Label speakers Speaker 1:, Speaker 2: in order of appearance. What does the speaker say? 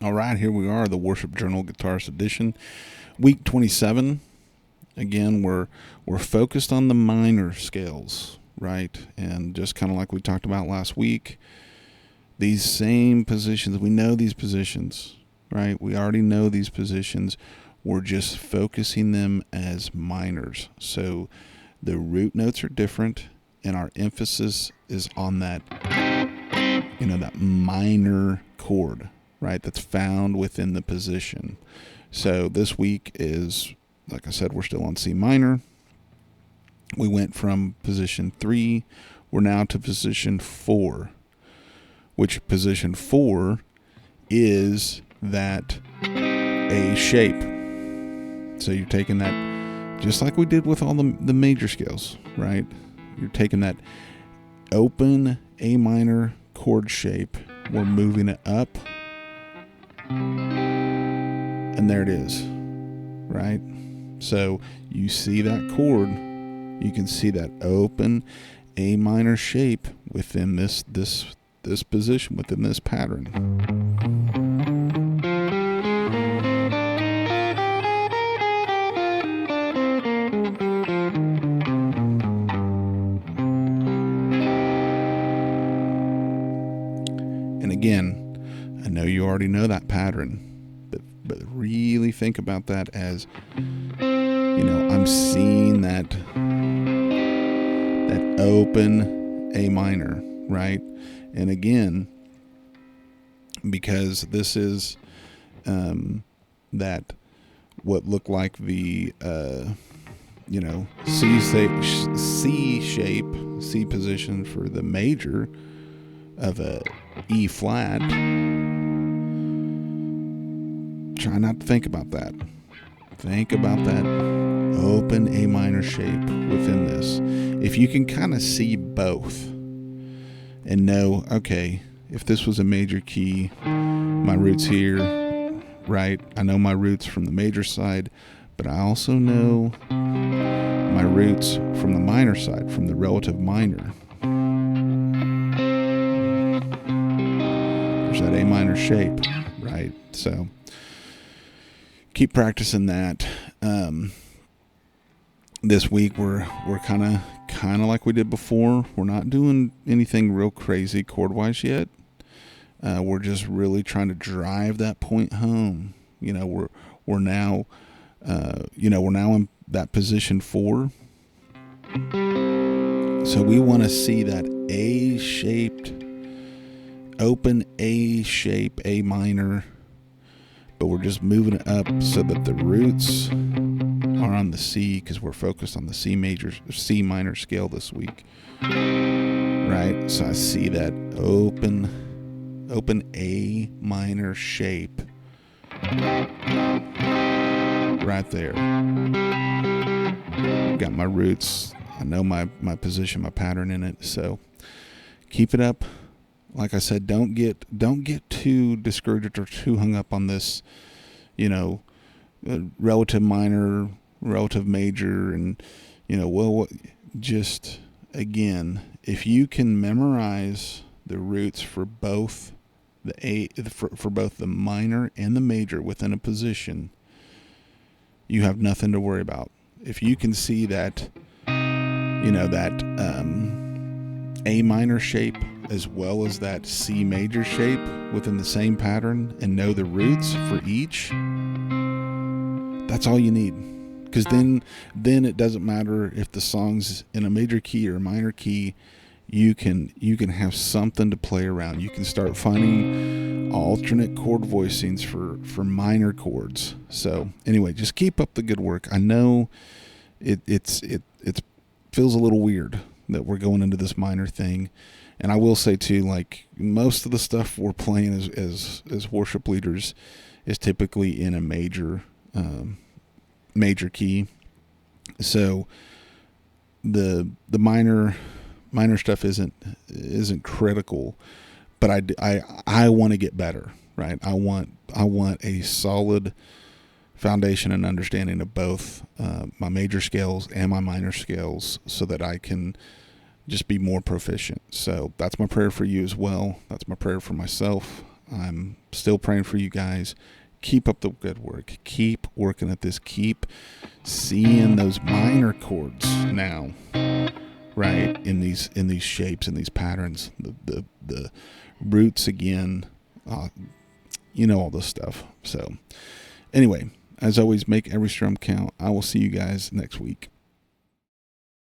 Speaker 1: All right, here we are, the Worship Journal Guitarist Edition, week 27. Again, we're focused on the minor scales, right? And just kind of like we talked about last week, these same positions, we know these positions, right? We already know these positions. We're just focusing them as minors. So the root notes are different, and our emphasis is on that, that minor chord, right, that's found within the position. So this week is, like I said, we're still on C minor. We went from position 3, we're now to position 4, which position 4 is that A shape. So you're taking that, just like we did with all the major scales, right? You're taking that open A minor chord shape, we're moving it up, and there it is, right? So you see that chord, you can see that open A minor shape within this position, within this pattern. And again, I know you already know that pattern, but really think about that as, I'm seeing that open A minor, right? And again, because this is that what looked like the C shape, C position for the major of a E flat. Try not to think about that. Think about that open A minor shape within this. If you can kind of see both and know, okay, if this was a major key, my roots here, right? I know my roots from the major side, but I also know my roots from the minor side, from the relative minor. There's that A minor shape, right? So keep practicing that. This week we're kind of like we did before. We're not doing anything real crazy chord wise yet. We're just really trying to drive that point home. We're now in that position 4. So we want to see that A-shaped, open A-shape, A minor, but we're just moving it up so that the roots are on the C, because we're focused on the C minor scale this week, right? So I see that open A minor shape right there. Got my roots. I know my position, my pattern in it. So keep it up. Like I said, don't get too discouraged or too hung up on this, relative minor, relative major, and just again, if you can memorize the roots for both for both the minor and the major within a position, you have nothing to worry about. If you can see that, A minor shape as well as that C major shape within the same pattern and know the roots for each, that's all you need. Because then it doesn't matter if the song's in a major key or a minor key. You can have something to play around. You can start finding alternate chord voicings for minor chords. So anyway, just keep up the good work. I know it feels a little weird that we're going into this minor thing. And I will say too, like most of the stuff we're playing as worship leaders is typically in a major key. So the minor stuff isn't critical, but I want to get better, right? I want a solid foundation and understanding of both my major scales and my minor scales, so that I can just be more proficient. So that's my prayer for you as well. That's my prayer for myself. I'm still praying for you guys. Keep up the good work. Keep working at this. Keep seeing those minor chords now, right? In these shapes, in these patterns, the roots again. All this stuff. So anyway, as always, make every strum count. I will see you guys next week.